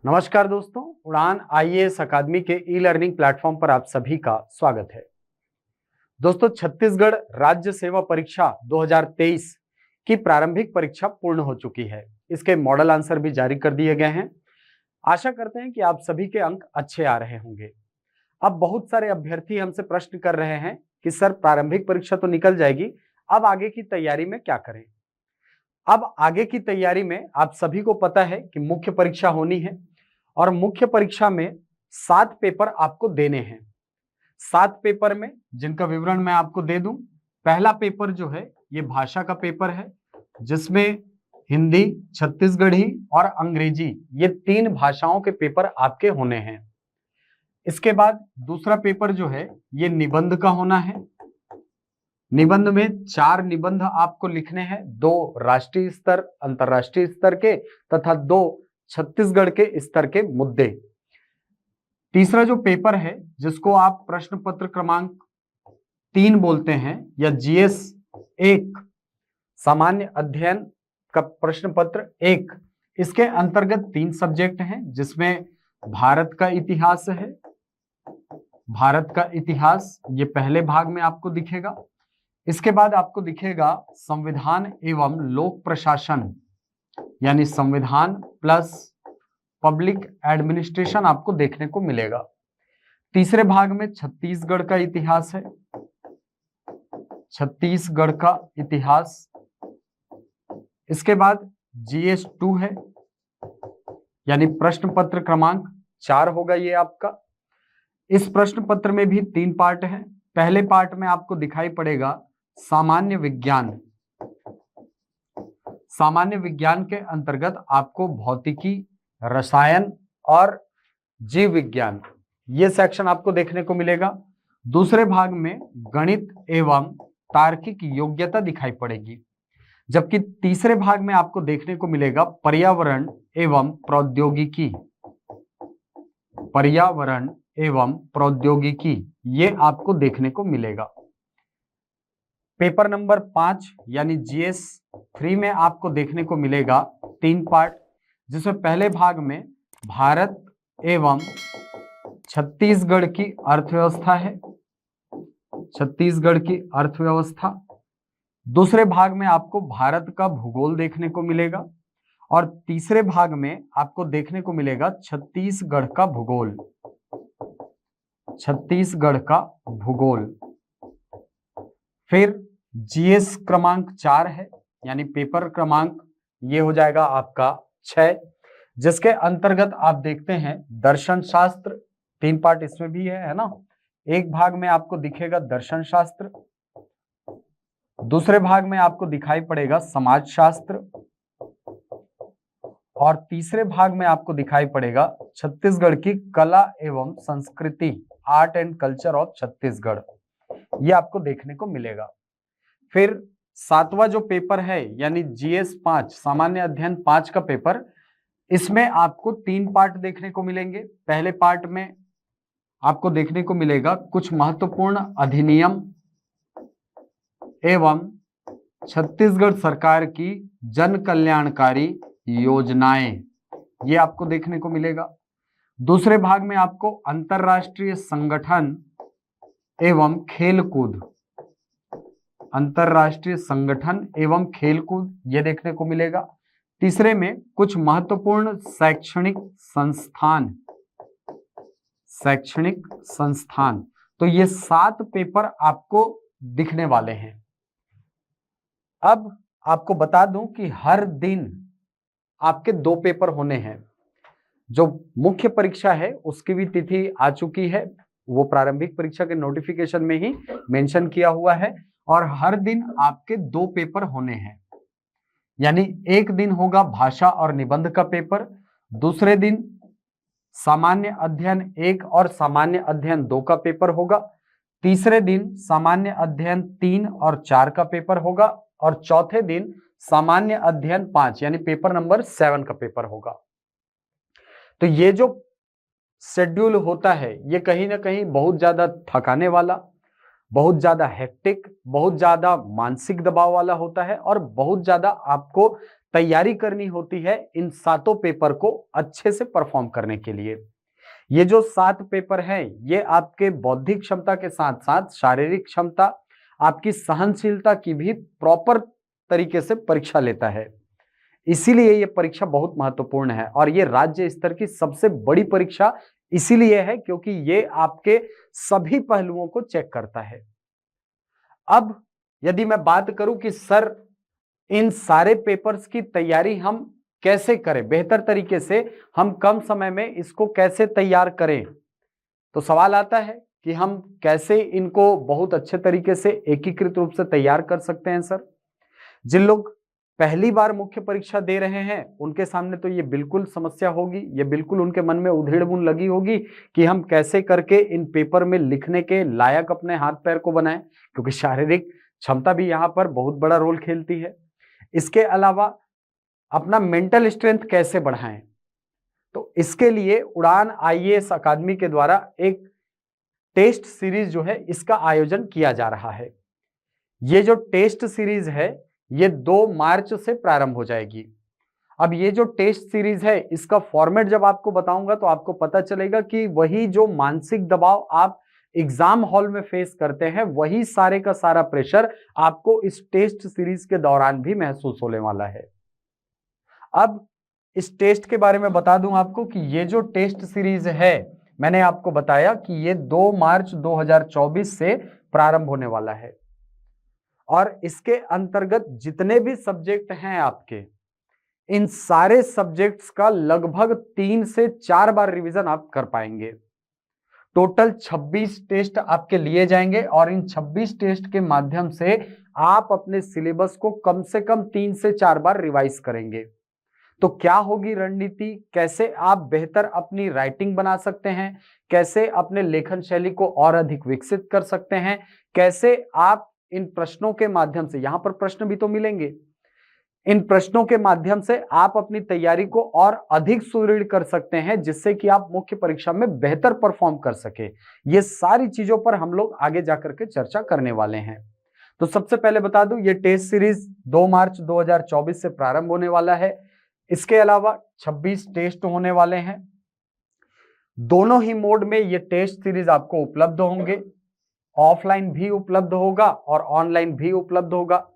नमस्कार दोस्तों, उड़ान आईएएस अकादमी के ई लर्निंग प्लेटफॉर्म पर आप सभी का स्वागत है। दोस्तों, छत्तीसगढ़ राज्य सेवा परीक्षा 2023 की प्रारंभिक परीक्षा पूर्ण हो चुकी है। इसके मॉडल आंसर भी जारी कर दिए गए हैं। आशा करते हैं कि आप सभी के अंक अच्छे आ रहे होंगे। अब बहुत सारे अभ्यर्थी हमसे प्रश्न कर रहे हैं कि सर, प्रारंभिक परीक्षा तो निकल जाएगी, अब आगे की तैयारी में क्या करें। अब आगे की तैयारी में आप सभी को पता है कि मुख्य परीक्षा होनी है और मुख्य परीक्षा में 7 पेपर आपको देने हैं। 7 पेपर में जिनका विवरण मैं आपको दे दूं। पहला पेपर जो है ये भाषा का पेपर है, जिसमें हिंदी, छत्तीसगढ़ी और अंग्रेजी ये 3 भाषाओं के पेपर आपके होने हैं। इसके बाद दूसरा पेपर जो है ये निबंध का होना है। निबंध में 4 निबंध आपको लिखने हैं, 2 राष्ट्रीय स्तर अंतर्राष्ट्रीय स्तर के तथा 2 छत्तीसगढ़ के स्तर के मुद्दे। तीसरा जो पेपर है जिसको आप प्रश्न पत्र क्रमांक 3 बोलते हैं या जीएस 1 सामान्य अध्ययन का प्रश्न पत्र 1, इसके अंतर्गत 3 सब्जेक्ट हैं, जिसमें भारत का इतिहास है। भारत का इतिहास ये पहले भाग में आपको दिखेगा। इसके बाद आपको दिखेगा संविधान एवं लोक प्रशासन, यानी संविधान प्लस पब्लिक एडमिनिस्ट्रेशन आपको देखने को मिलेगा। तीसरे भाग में छत्तीसगढ़ का इतिहास है, छत्तीसगढ़ का इतिहास। इसके बाद जीएस 2 है, यानी प्रश्न पत्र क्रमांक 4 होगा ये आपका। इस प्रश्न पत्र में भी 3 पार्ट हैं। पहले पार्ट में आपको दिखाई पड़ेगा सामान्य विज्ञान। सामान्य विज्ञान के अंतर्गत आपको भौतिकी, रसायन और जीव विज्ञान ये सेक्शन आपको देखने को मिलेगा। दूसरे भाग में गणित एवं तार्किक योग्यता दिखाई पड़ेगी, जबकि तीसरे भाग में आपको देखने को मिलेगा पर्यावरण एवं प्रौद्योगिकी। पर्यावरण एवं प्रौद्योगिकी ये आपको देखने को मिलेगा। पेपर नंबर 5 यानी जीएस 3 में आपको देखने को मिलेगा 3 पार्ट, जिसमें पहले भाग में भारत एवं छत्तीसगढ़ की अर्थव्यवस्था है, छत्तीसगढ़ की अर्थव्यवस्था। दूसरे भाग में आपको भारत का भूगोल देखने को मिलेगा और तीसरे भाग में आपको देखने को मिलेगा छत्तीसगढ़ का भूगोल, छत्तीसगढ़ का भूगोल। फिर जीएस क्रमांक 4 है, यानी पेपर क्रमांक ये हो जाएगा आपका 6, जिसके अंतर्गत आप देखते हैं दर्शन शास्त्र। 3 पार्ट इसमें भी है ना। एक भाग में आपको दिखेगा दर्शन शास्त्र, दूसरे भाग में आपको दिखाई पड़ेगा समाज शास्त्र और तीसरे भाग में आपको दिखाई पड़ेगा छत्तीसगढ़ की कला एवं संस्कृति, art and culture of Chhattisgarh, ये आपको देखने को मिलेगा। फिर 7वां जो पेपर है यानी जीएस 5 सामान्य अध्ययन 5 का पेपर, इसमें आपको 3 पार्ट देखने को मिलेंगे। पहले पार्ट में आपको देखने को मिलेगा कुछ महत्वपूर्ण अधिनियम एवं छत्तीसगढ़ सरकार की जन कल्याणकारी योजनाएं, ये आपको देखने को मिलेगा। दूसरे भाग में आपको अंतरराष्ट्रीय संगठन एवं खेलकूद, अंतरराष्ट्रीय संगठन एवं खेलकूद ये देखने को मिलेगा। तीसरे में कुछ महत्वपूर्ण शैक्षणिक संस्थान, शैक्षणिक संस्थान। तो ये 7 पेपर आपको दिखने वाले हैं। अब आपको बता दूं कि हर दिन आपके 2 पेपर होने हैं। जो मुख्य परीक्षा है उसकी भी तिथि आ चुकी है, वो प्रारंभिक परीक्षा के नोटिफिकेशन में ही मेंशन किया हुआ है और हर दिन आपके 2 पेपर होने हैं। यानी एक दिन होगा भाषा और निबंध का पेपर, दूसरे दिन सामान्य अध्ययन 1 और सामान्य अध्ययन 2 का पेपर होगा, तीसरे दिन सामान्य अध्ययन 3 और 4 का पेपर होगा और चौथे दिन सामान्य अध्ययन 5 यानी पेपर नंबर 7 का पेपर होगा। तो ये जो शेड्यूल होता है ये कहीं ना कहीं बहुत ज्यादा थकाने वाला, बहुत ज्यादा हेक्टिक, बहुत ज्यादा मानसिक दबाव वाला होता है और बहुत ज्यादा आपको तैयारी करनी होती है इन 7 पेपर को अच्छे से परफॉर्म करने के लिए। ये जो 7 पेपर हैं, ये आपके बौद्धिक क्षमता के साथ साथ शारीरिक क्षमता, आपकी सहनशीलता की भी प्रॉपर तरीके से परीक्षा लेता है। इसीलिए ये परीक्षा बहुत महत्वपूर्ण है और ये राज्य स्तर की सबसे बड़ी परीक्षा इसीलिए है क्योंकि ये आपके सभी पहलुओं को चेक करता है। अब यदि मैं बात करूं कि सर इन सारे पेपर्स की तैयारी हम कैसे करें, बेहतर तरीके से हम कम समय में इसको कैसे तैयार करें, तो सवाल आता है कि हम कैसे इनको बहुत अच्छे तरीके से एकीकृत रूप से तैयार कर सकते हैं सर। जिन लोग पहली बार मुख्य परीक्षा दे रहे हैं उनके सामने तो ये बिल्कुल समस्या होगी, ये बिल्कुल उनके मन में उधेड़-बुन लगी होगी कि हम कैसे करके इन पेपर में लिखने के लायक अपने हाथ पैर को बनाएं, क्योंकि शारीरिक क्षमता भी यहाँ पर बहुत बड़ा रोल खेलती है। इसके अलावा अपना मेंटल स्ट्रेंथ कैसे बढ़ाएं, तो इसके लिए उड़ान आईएएस अकादमी के द्वारा एक टेस्ट सीरीज जो है इसका आयोजन किया जा रहा है। ये जो टेस्ट सीरीज है ये 2 मार्च से प्रारंभ हो जाएगी। अब ये जो टेस्ट सीरीज है इसका फॉर्मेट जब आपको बताऊंगा तो आपको पता चलेगा कि वही जो मानसिक दबाव आप एग्जाम हॉल में फेस करते हैं वही सारे का सारा प्रेशर आपको इस टेस्ट सीरीज के दौरान भी महसूस होने वाला है। अब इस टेस्ट के बारे में बता दूं आपको कि ये जो टेस्ट सीरीज है, मैंने आपको बताया कि ये 2 मार्च 2024 से प्रारंभ होने वाला है और इसके अंतर्गत जितने भी सब्जेक्ट हैं आपके, इन सारे सब्जेक्ट्स का लगभग 3 से 4 बार रिवीजन आप कर पाएंगे। टोटल 26 टेस्ट आपके लिए जाएंगे और इन 26 टेस्ट के माध्यम से आप अपने सिलेबस को कम से कम 3 से 4 बार रिवाइज करेंगे। तो क्या होगी रणनीति, कैसे आप बेहतर अपनी राइटिंग बना सकते हैं, कैसे अपने लेखन शैली को और अधिक विकसित कर सकते हैं, कैसे आप इन प्रश्नों के माध्यम से, यहां पर प्रश्न भी तो मिलेंगे, इन प्रश्नों के माध्यम से आप अपनी तैयारी को और अधिक सुदृढ़ कर सकते हैं जिससे कि आप मुख्य परीक्षा में बेहतर परफॉर्म कर सके। ये सारी चीजों पर हम लोग आगे जाकर के चर्चा करने वाले हैं। तो सबसे पहले बता दूं ये टेस्ट सीरीज 2 मार्च 2024 से प्रारंभ होने वाला है। इसके अलावा 26 टेस्ट होने वाले हैं। दोनों ही मोड में ये टेस्ट सीरीज आपको उपलब्ध होंगे, ऑफलाइन भी उपलब्ध होगा और ऑनलाइन भी उपलब्ध होगा।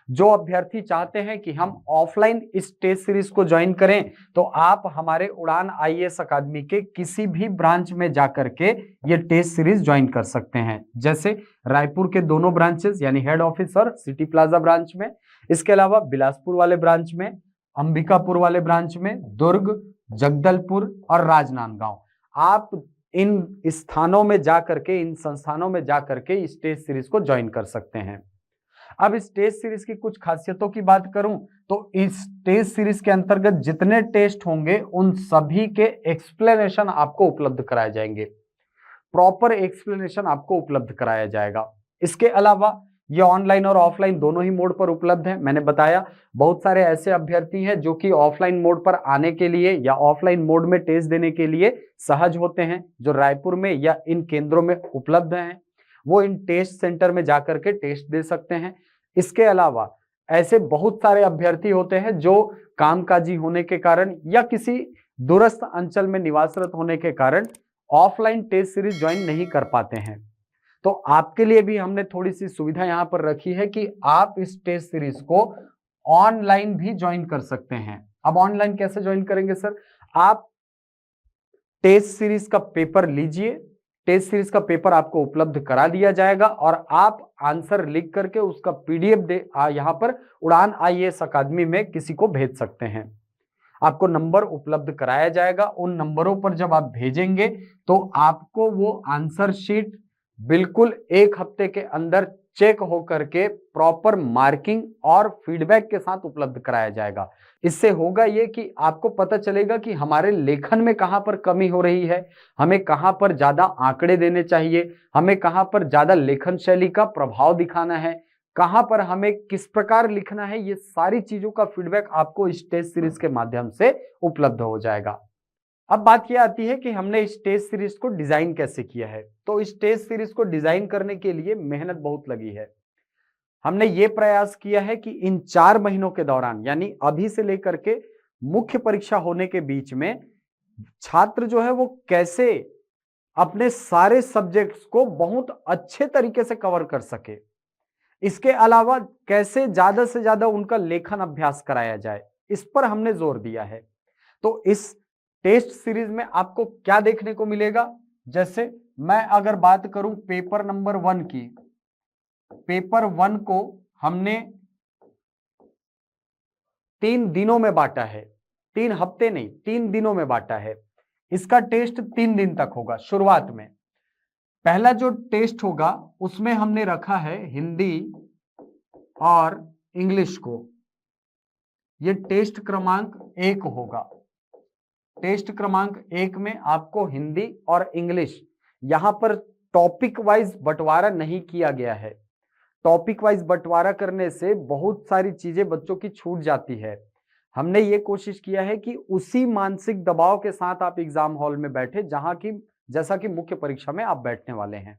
जो अभ्यर्थी चाहते हैं कि हम ऑफलाइन इस टेस्ट सीरीज को ज्वाइन करें तो आप हमारे उड़ान आईएएस अकादमी के किसी भी ब्रांच में जाकर के ये टेस्ट सीरीज ज्वाइन कर सकते हैं, जैसे रायपुर के दोनों ब्रांचेस यानी हेड ऑफिस और सिटी प्लाजा ब्रांच में, इसके अलावा बिलासपुर वाले ब्रांच में, अंबिकापुर वाले ब्रांच में, दुर्ग, जगदलपुर और राजनांदगांव, आप इन स्थानों में जाकर के, इन संस्थानों में जाकर के इस टेस्ट सीरीज को ज्वाइन कर सकते हैं। अब इस टेस्ट सीरीज की कुछ खासियतों की बात करूं तो इस टेस्ट सीरीज के अंतर्गत जितने टेस्ट होंगे उन सभी के एक्सप्लेनेशन आपको उपलब्ध कराए जाएंगे, प्रॉपर एक्सप्लेनेशन आपको उपलब्ध कराया जाएगा। इसके अलावा ये ऑनलाइन और ऑफलाइन दोनों ही मोड पर उपलब्ध है। मैंने बताया बहुत सारे ऐसे अभ्यर्थी हैं जो कि ऑफलाइन मोड पर आने के लिए या ऑफलाइन मोड में टेस्ट देने के लिए सहज होते हैं, जो रायपुर में या इन केंद्रों में उपलब्ध हैं, वो इन टेस्ट सेंटर में जाकर के टेस्ट दे सकते हैं। इसके अलावा ऐसे बहुत सारे अभ्यर्थी होते हैं जो कामकाजी होने के कारण या किसी दूरस्थ अंचल में निवासरत होने के कारण ऑफलाइन टेस्ट सीरीज ज्वाइन नहीं कर पाते हैं। तो आपके लिए भी हमने थोड़ी सी सुविधा यहां पर रखी है कि आप इस टेस्ट सीरीज को ऑनलाइन भी ज्वाइन कर सकते हैं। अब ऑनलाइन कैसे ज्वाइन करेंगे सर? आप टेस्ट सीरीज का पेपर लीजिए, टेस्ट सीरीज का पेपर आपको उपलब्ध करा दिया जाएगा और आप आंसर लिख करके उसका पीडीएफ यहां पर उड़ान आईएएस अकादमी में किसी को भेज सकते हैं। आपको नंबर उपलब्ध कराया जाएगा, उन नंबरों पर जब आप भेजेंगे तो आपको वो आंसर शीट बिल्कुल 1 हफ्ते के अंदर चेक होकर के प्रॉपर मार्किंग और फीडबैक के साथ उपलब्ध कराया जाएगा। इससे होगा ये कि आपको पता चलेगा कि हमारे लेखन में कहां पर कमी हो रही है, हमें कहां पर ज्यादा आंकड़े देने चाहिए, हमें कहां पर ज्यादा लेखन शैली का प्रभाव दिखाना है, कहां पर हमें किस प्रकार लिखना है, ये सारी चीजों का फीडबैक आपको इस टेस्ट सीरीज के माध्यम से उपलब्ध हो जाएगा। अब बात यह आती है कि हमने इस टेस्ट सीरीज को डिजाइन कैसे किया है। तो इस टेस्ट सीरीज को डिजाइन करने के लिए मेहनत बहुत लगी है। हमने ये प्रयास किया है कि इन 4 महीनों के दौरान, यानी अभी से लेकर के मुख्य परीक्षा होने के बीच में, छात्र जो है वो कैसे अपने सारे सब्जेक्ट्स को बहुत अच्छे तरीके से कवर कर सके। इसके अलावा कैसे ज्यादा से ज्यादा उनका लेखन अभ्यास कराया जाए, इस पर हमने जोर दिया है। तो इस टेस्ट सीरीज में आपको क्या देखने को मिलेगा, जैसे मैं अगर बात करूं पेपर नंबर 1 की, पेपर 1 को हमने 3 दिनों में बांटा है, 3 हफ्ते नहीं, 3 दिनों में बांटा है। इसका टेस्ट 3 दिन तक होगा। शुरुआत में पहला जो टेस्ट होगा उसमें हमने रखा है हिंदी और इंग्लिश को, यह टेस्ट क्रमांक 1 होगा। टेस्ट क्रमांक 1 में आपको हिंदी और इंग्लिश, यहां पर टॉपिक वाइज बंटवारा नहीं किया गया है। टॉपिक वाइज बंटवारा करने से बहुत सारी चीजें बच्चों की छूट जाती है। हमने ये कोशिश किया है कि उसी मानसिक दबाव के साथ आप एग्जाम हॉल में बैठे जैसा कि मुख्य परीक्षा में आप बैठने वाले हैं।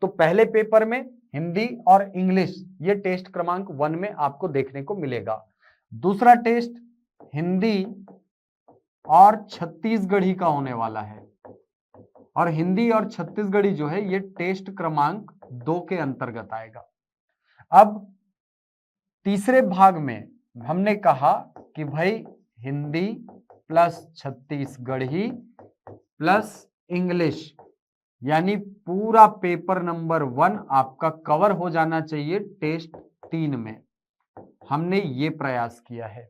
तो पहले पेपर में हिंदी और इंग्लिश, ये टेस्ट क्रमांक 1 में आपको देखने को मिलेगा। दूसरा टेस्ट हिंदी और छत्तीसगढ़ी का होने वाला है, और हिंदी और छत्तीसगढ़ी जो है ये टेस्ट क्रमांक 2 के अंतर्गत आएगा। अब तीसरे भाग में हमने कहा कि भाई Hindi plus Chhattisgarhi plus English, यानी पूरा पेपर नंबर 1 आपका कवर हो जाना चाहिए टेस्ट 3 में। हमने ये प्रयास किया है।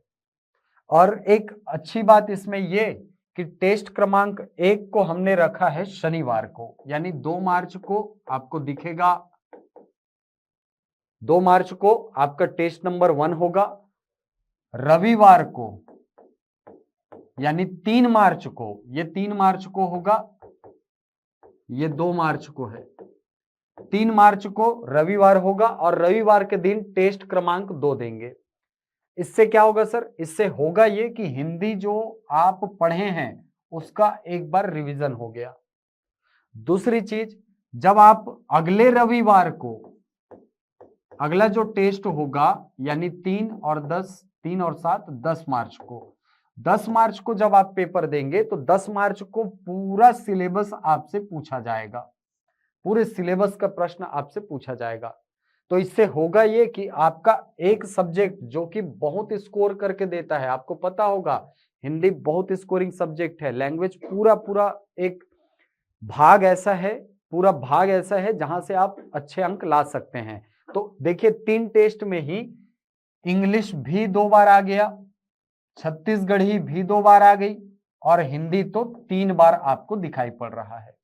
और एक अच्छी बात इसमें ये कि टेस्ट क्रमांक 1 को हमने रखा है शनिवार को, यानी 2 मार्च को आपको दिखेगा। 2 मार्च को आपका टेस्ट नंबर 1 होगा। रविवार को यानी 3 मार्च को, ये 3 मार्च को होगा, ये 2 मार्च को है। 3 मार्च को रविवार होगा और रविवार के दिन टेस्ट क्रमांक 2 देंगे। इससे क्या होगा सर, इससे होगा ये कि हिंदी जो आप पढ़े हैं उसका एक बार रिवीजन हो गया। दूसरी चीज, जब आप अगले रविवार को अगला जो टेस्ट होगा, यानी 3 और 7 10 मार्च को, 10 मार्च को जब आप पेपर देंगे तो 10 मार्च को पूरा सिलेबस आपसे पूछा जाएगा, पूरे सिलेबस का प्रश्न आपसे पूछा जाएगा। तो इससे होगा ये कि आपका एक सब्जेक्ट जो कि बहुत स्कोर करके देता है, आपको पता होगा हिंदी बहुत स्कोरिंग सब्जेक्ट है, लैंग्वेज पूरा एक भाग ऐसा है, पूरा भाग ऐसा है जहां से आप अच्छे अंक ला सकते हैं। तो देखिए 3 टेस्ट में ही इंग्लिश भी 2 बार आ गया, छत्तीसगढ़ी भी 2 बार आ गई, और हिंदी तो 3 बार आपको दिखाई पड़ रहा है।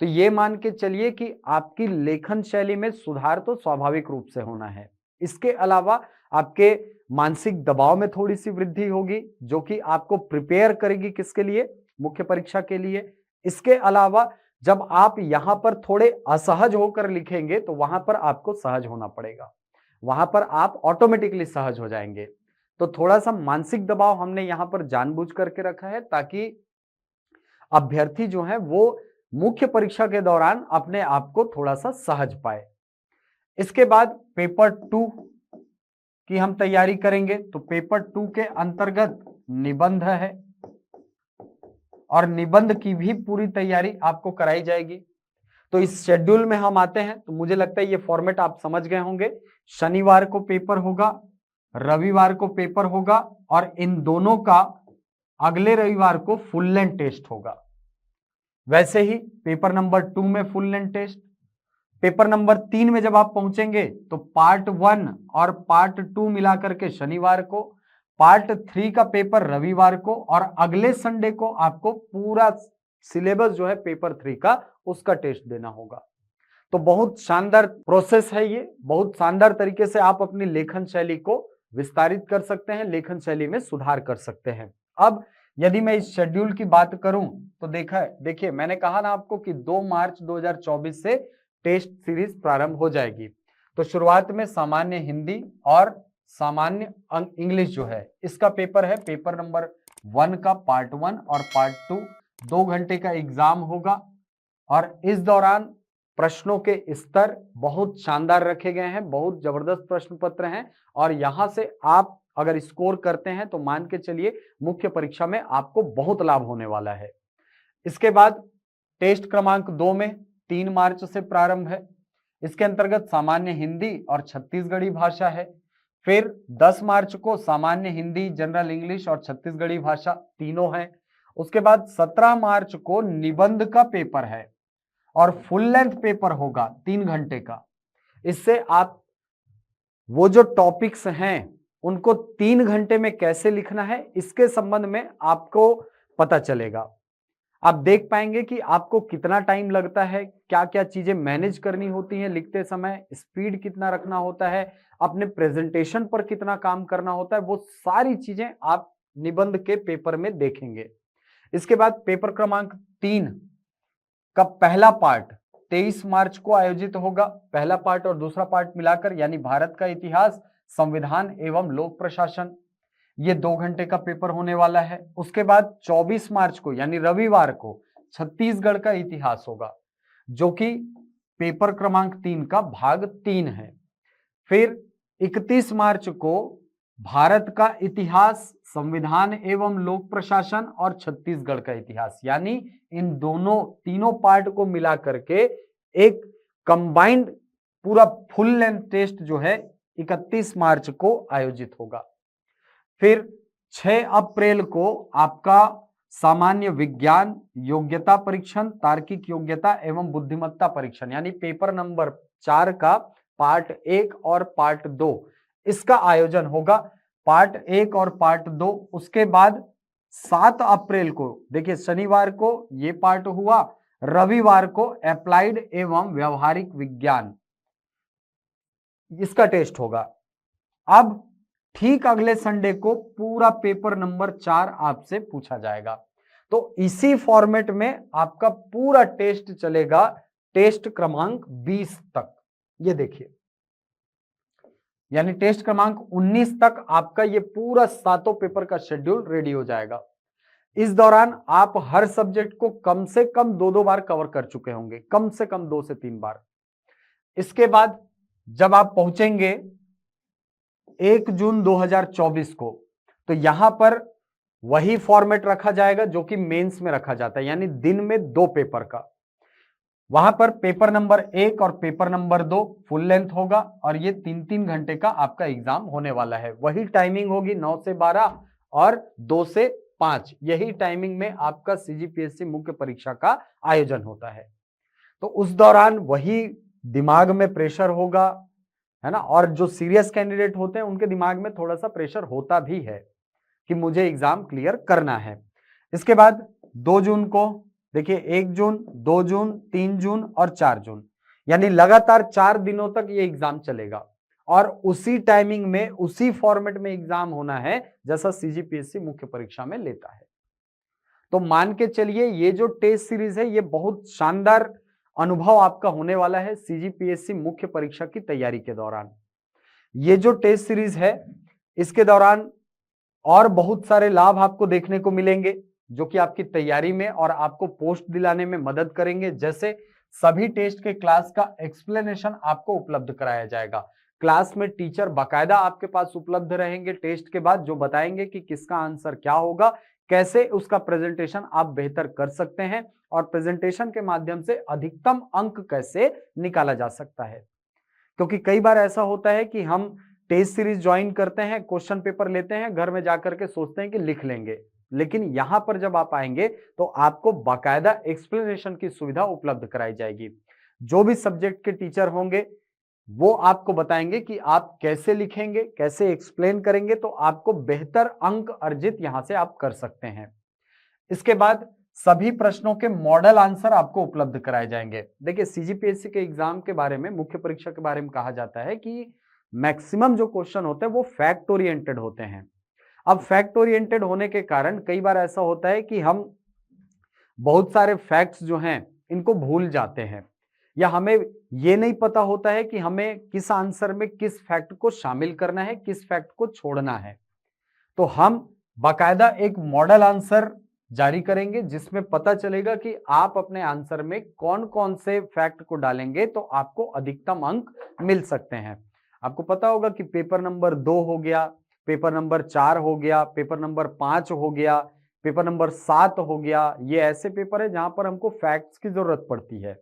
तो ये मान के चलिए कि आपकी लेखन शैली में सुधार तो स्वाभाविक रूप से होना है। इसके अलावा आपके मानसिक दबाव में थोड़ी सी वृद्धि होगी, जो कि आपको प्रिपेयर करेगी किसके लिए, मुख्य परीक्षा के लिए। इसके अलावा जब आप यहां पर थोड़े असहज होकर लिखेंगे तो वहां पर आपको सहज होना पड़ेगा, वहां पर आप ऑटोमेटिकली सहज हो जाएंगे। तो थोड़ा सा मानसिक दबाव हमने यहां पर जानबूझ करके रखा है ताकि अभ्यर्थी जो है वो मुख्य परीक्षा के दौरान अपने आप को थोड़ा सा सहज पाए। इसके बाद पेपर 2 की हम तैयारी करेंगे। तो पेपर 2 के अंतर्गत निबंध है, और निबंध की भी पूरी तैयारी आपको कराई जाएगी। तो इस शेड्यूल में हम आते हैं, तो मुझे लगता है ये फॉर्मेट आप समझ गए होंगे। शनिवार को पेपर होगा, रविवार को पेपर होगा, और इन दोनों का अगले रविवार को फुल लेंथ टेस्ट होगा। वैसे ही पेपर नंबर 2 में full length test. Paper number 3 में जब आप पहुंचेंगे तो पार्ट 1 और पार्ट 2 मिलाकर के शनिवार को, पार्ट 3 का पेपर रविवार को, और अगले संडे को आपको पूरा सिलेबस जो है पेपर 3 का उसका टेस्ट देना होगा। तो बहुत शानदार प्रोसेस है ये, बहुत शानदार तरीके से आप अपनी लेखन शैली को विस्तारित कर सकते हैं, लेखन शैली में सुधार कर सकते हैं। अब यदि मैं इस शेड्यूल की बात करूं तो देखिए मैंने कहा ना आपको कि 2 मार्च 2024 से टेस्ट सीरीज प्रारंभ हो जाएगी। तो शुरुआत में सामान्य हिंदी और सामान्य इंग्लिश जो है इसका पेपर है, पेपर नंबर 1 का पार्ट 1 और पार्ट 2, 2 घंटे का एग्जाम होगा। और इस दौरान प्रश्नों के स्तर बहुत शानदार रखे गए हैं, बहुत जबरदस्त प्रश्न पत्र हैं और यहां से आप अगर स्कोर करते हैं तो मान के चलिए मुख्य परीक्षा में आपको बहुत लाभ होने वाला है। इसके बाद टेस्ट क्रमांक 2 में 3 मार्च से प्रारंभ है। इसके अंतर्गत सामान्य हिंदी और छत्तीसगढ़ी भाषा है। फिर 10 मार्च को सामान्य हिंदी, जनरल इंग्लिश और छत्तीसगढ़ी भाषा तीनों हैं। उसके बाद 17 मार्च को निबंध का पेपर है और फुल लेंथ पेपर होगा 3 घंटे का। इससे आप वो जो टॉपिक्स हैं उनको 3 घंटे में कैसे लिखना है इसके संबंध में आपको पता चलेगा। आप देख पाएंगे कि आपको कितना टाइम लगता है, क्या क्या चीजें मैनेज करनी होती हैं लिखते समय, स्पीड कितना रखना होता है, अपने प्रेजेंटेशन पर कितना काम करना होता है, वो सारी चीजें आप निबंध के पेपर में देखेंगे। इसके बाद पेपर क्रमांक 3 का पहला पार्ट 23 मार्च को आयोजित होगा। पहला पार्ट और दूसरा पार्ट मिलाकर, यानी भारत का इतिहास, संविधान एवं लोक प्रशासन, ये 2 घंटे का पेपर होने वाला है। उसके बाद 24 मार्च को यानी रविवार को छत्तीसगढ़ का इतिहास होगा, जो कि पेपर क्रमांक 3 का भाग 3 है। फिर 31 मार्च को भारत का इतिहास, संविधान एवं लोक प्रशासन और छत्तीसगढ़ का इतिहास, यानी इन तीनों पार्ट को मिला करके एक कंबाइंड पूरा फुल लेंथ टेस्ट जो है 31 मार्च को आयोजित होगा। फिर 6 अप्रैल को आपका सामान्य विज्ञान योग्यता परीक्षण, तार्किक योग्यता एवं बुद्धिमत्ता परीक्षण, यानी पेपर नंबर 4 का पार्ट 1 और पार्ट 2 इसका आयोजन होगा। पार्ट 1 और पार्ट 2। उसके बाद 7 अप्रैल को, देखिए शनिवार को ये पार्ट हुआ, रविवार को अप्लाइड एवं व्यवहारिक विज्ञान इसका टेस्ट होगा। अब ठीक अगले संडे को पूरा पेपर नंबर 4 आपसे पूछा जाएगा। तो इसी फॉर्मेट में आपका पूरा टेस्ट चलेगा, टेस्ट क्रमांक 20 तक। ये देखिए, यानी टेस्ट क्रमांक 19 तक आपका ये पूरा 7 पेपर का शेड्यूल रेडी हो जाएगा। इस दौरान आप हर सब्जेक्ट को कम से कम 2-2 बार कवर कर चुके होंगे, कम से कम 2 से 3 बार। इसके बाद जब आप पहुंचेंगे 1 जून 2024 को, तो यहां पर वही फॉर्मेट रखा जाएगा जो कि मेंस में रखा जाता है, यानी दिन में 2 पेपर का। वहां पर पेपर नंबर 1 और पेपर नंबर 2 फुल लेंथ होगा और ये 3-3 घंटे का आपका एग्जाम होने वाला है। वही टाइमिंग होगी 9 से 12 और 2 से 5, यही टाइमिंग में आपका सीजीपीएससी मुख्य परीक्षा का आयोजन होता है। तो उस दौरान वही दिमाग में प्रेशर होगा, है ना, और जो सीरियस कैंडिडेट होते हैं उनके दिमाग में थोड़ा सा प्रेशर होता भी है कि मुझे एग्जाम क्लियर करना है। इसके बाद 2 जून को देखिए, 1 जून, 2 जून, 3 जून और 4 जून, यानी लगातार 4 दिनों तक ये एग्जाम चलेगा और उसी टाइमिंग में, उसी फॉर्मेट में एग्जाम होना है जैसा सीजीपीएससी मुख्य परीक्षा में लेता है। तो मान के चलिए ये जो टेस्ट सीरीज है ये बहुत शानदार अनुभव आपका होने वाला है सीजीपीएससी मुख्य परीक्षा की तैयारी के दौरान। ये जो टेस्ट सीरीज है इसके दौरान और बहुत सारे लाभ आपको देखने को मिलेंगे जो कि आपकी तैयारी में और आपको पोस्ट दिलाने में मदद करेंगे। जैसे सभी टेस्ट के क्लास का एक्सप्लेनेशन आपको उपलब्ध कराया जाएगा। क्लास में टीचर बाकायदा आपके पास उपलब्ध रहेंगे टेस्ट के बाद, जो बताएंगे कि किसका आंसर क्या होगा, कैसे उसका प्रेजेंटेशन आप बेहतर कर सकते हैं और प्रेजेंटेशन के माध्यम से अधिकतम अंक कैसे निकाला जा सकता है। क्योंकि कई बार ऐसा होता है कि हम टेस्ट सीरीज ज्वाइन करते हैं, क्वेश्चन पेपर लेते हैं, घर में जाकर के सोचते हैं कि लिख लेंगे, लेकिन यहां पर जब आप आएंगे तो आपको बाकायदा एक्सप्लेनेशन की सुविधा उपलब्ध कराई जाएगी। जो भी सब्जेक्ट के टीचर होंगे वो आपको बताएंगे कि आप कैसे लिखेंगे, कैसे एक्सप्लेन करेंगे, तो आपको बेहतर अंक अर्जित यहां से आप कर सकते हैं। इसके बाद सभी प्रश्नों के मॉडल आंसर आपको उपलब्ध कराए जाएंगे। देखिए, सीजीपीएससी के एग्जाम के बारे में, मुख्य परीक्षा के बारे में कहा जाता है कि मैक्सिमम जो क्वेश्चन होते हैं वो फैक्ट ओरिएंटेड होते हैं। अब फैक्ट ओरिएंटेड होने के कारण कई बार ऐसा होता है कि हम बहुत सारे फैक्ट्स जो हैं इनको भूल जाते हैं, या हमें ये नहीं पता होता है कि हमें किस आंसर में किस फैक्ट को शामिल करना है, किस फैक्ट को छोड़ना है। तो हम बाकायदा एक मॉडल आंसर जारी करेंगे, जिसमें पता चलेगा कि आप अपने आंसर में कौन कौन से फैक्ट को डालेंगे तो आपको अधिकतम अंक मिल सकते हैं। आपको पता होगा कि पेपर नंबर 2 हो गया, पेपर नंबर 4 हो गया, पेपर नंबर 5 हो गया, पेपर नंबर 7 हो गया। ये ऐसे पेपर है जहां पर हमको फैक्ट्स की जरूरत पड़ती है,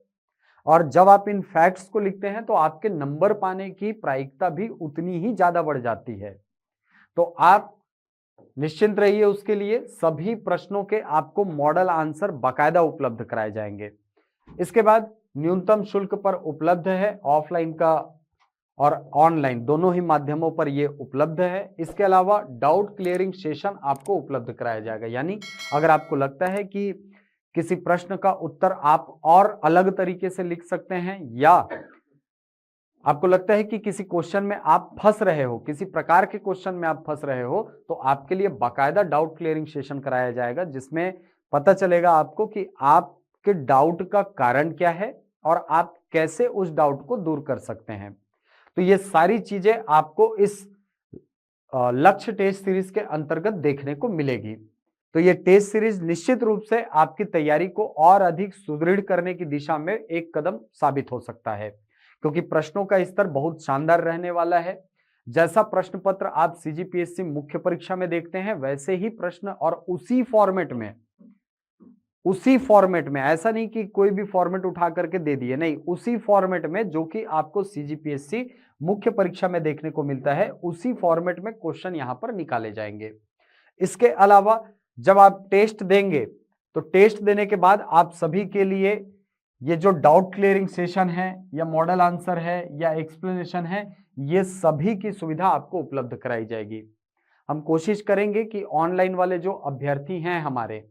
और जब आप इन फैक्ट्स को लिखते हैं तो आपके नंबर पाने की प्रायिकता भी उतनी ही ज्यादा बढ़ जाती है। तो आप निश्चिंत रहिए, उसके लिए सभी प्रश्नों के आपको मॉडल आंसर बाकायदा उपलब्ध कराए जाएंगे। इसके बाद न्यूनतम शुल्क पर उपलब्ध है, ऑफलाइन का और ऑनलाइन दोनों ही माध्यमों पर यह उपलब्ध है। इसके अलावा डाउट क्लियरिंग सेशन आपको उपलब्ध कराया जाएगा, यानी अगर आपको लगता है कि किसी प्रश्न का उत्तर आप और अलग तरीके से लिख सकते हैं, या आपको लगता है कि किसी क्वेश्चन में आप फंस रहे हो, किसी प्रकार के क्वेश्चन में आप फंस रहे हो, तो आपके लिए बाकायदा डाउट क्लियरिंग सेशन कराया जाएगा, जिसमें पता चलेगा आपको कि आपके डाउट का कारण क्या है और आप कैसे उस डाउट को दूर कर सकते हैं। तो ये सारी चीजें आपको इस लक्ष्य टेस्ट सीरीज के अंतर्गत देखने को मिलेगी। तो ये टेस्ट सीरीज निश्चित रूप से आपकी तैयारी को और अधिक सुदृढ़ करने की दिशा में एक कदम साबित हो सकता है, क्योंकि प्रश्नों का स्तर बहुत शानदार रहने वाला है। जैसा प्रश्न पत्र आप सीजीपीएससी मुख्य परीक्षा में देखते हैं, वैसे ही प्रश्न और उसी फॉर्मेट में, ऐसा नहीं कि कोई भी फॉर्मेट उठा करके दे दिए, नहीं, उसी फॉर्मेट में जो कि आपको सीजीपीएससी मुख्य परीक्षा में देखने को मिलता है, उसी फॉर्मेट में क्वेश्चन यहां पर निकाले जाएंगे। इसके अलावा जब आप टेस्ट देंगे तो टेस्ट देने के बाद आप सभी के लिए ये जो डाउट क्लियरिंग सेशन है या मॉडल आंसर है या एक्सप्लेनेशन है, ये सभी की सुविधा आपको उपलब्ध कराई जाएगी। हम कोशिश करेंगे कि ऑनलाइन वाले जो अभ्यर्थी हैं हमारे,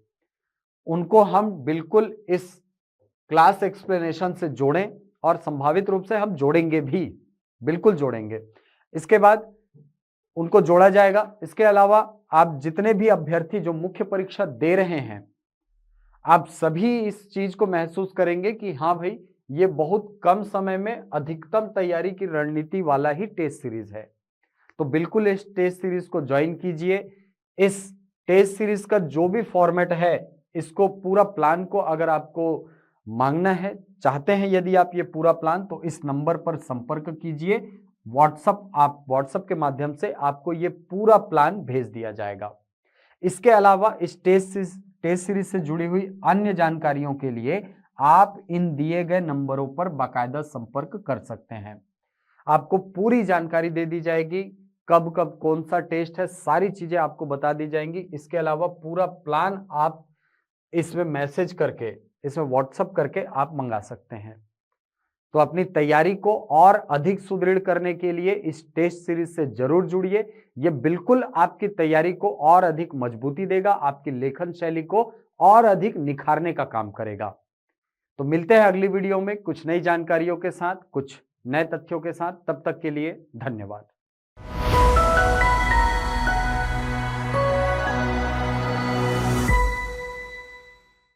उनको हम बिल्कुल इस क्लास एक्सप्लेनेशन से जोड़ें, और संभावित रूप से हम जोड़ेंगे भी, बिल्कुल जोड़ेंगे। इसके बाद उनको जोड़ा जाएगा। इसके अलावा आप जितने भी अभ्यर्थी जो मुख्य परीक्षा दे रहे हैं, आप सभी इस चीज को महसूस करेंगे कि हाँ भाई, ये बहुत कम समय में अधिकतम तैयारी की रणनीति वाला ही टेस्ट सीरीज है। तो बिल्कुल इस टेस्ट सीरीज को ज्वाइन कीजिए। इस टेस्ट सीरीज का जो भी फॉर्मेट है, इसको पूरा प्लान को अगर आपको मांगना है, चाहते हैं यदि आप ये पूरा प्लान, तो इस नंबर पर संपर्क कीजिए। व्हाट्सएप के माध्यम से आपको ये पूरा प्लान भेज दिया जाएगा। इसके अलावा इस टेस्ट सीरीज से जुड़ी हुई अन्य जानकारियों के लिए आप इन दिए गए नंबरों पर बाकायदा संपर्क कर सकते हैं। आपको पूरी जानकारी दे दी जाएगी, कब कब कौन सा टेस्ट है, सारी चीजें आपको बता दी जाएंगी। इसके अलावा पूरा प्लान आप इसमें मैसेज करके, इसमें व्हाट्सएप करके आप मंगा सकते हैं। तो अपनी तैयारी को और अधिक सुदृढ़ करने के लिए इस टेस्ट सीरीज से जरूर जुड़िए। यह बिल्कुल आपकी तैयारी को और अधिक मजबूती देगा, आपकी लेखन शैली को और अधिक निखारने का काम करेगा। तो मिलते हैं अगली वीडियो में कुछ नई जानकारियों के साथ, कुछ नए तथ्यों के साथ। तब तक के लिए धन्यवाद।